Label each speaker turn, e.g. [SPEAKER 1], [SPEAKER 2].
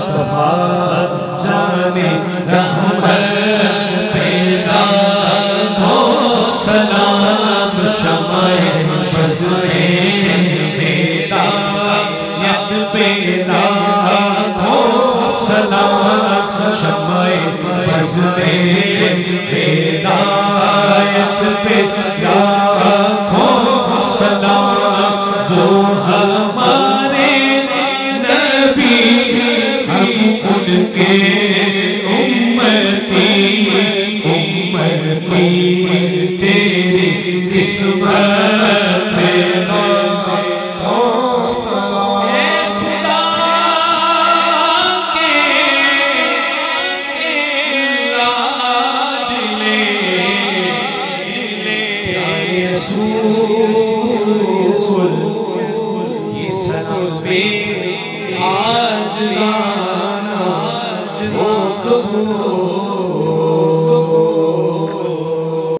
[SPEAKER 1] مصطفیٰ جانے رحمت پیدا ہو سلام شمع بز ہدایت پیدا ہو سلام شمع بز ہدایت پیدا ہو سلام وہ ہمارے نبی ہم ان کے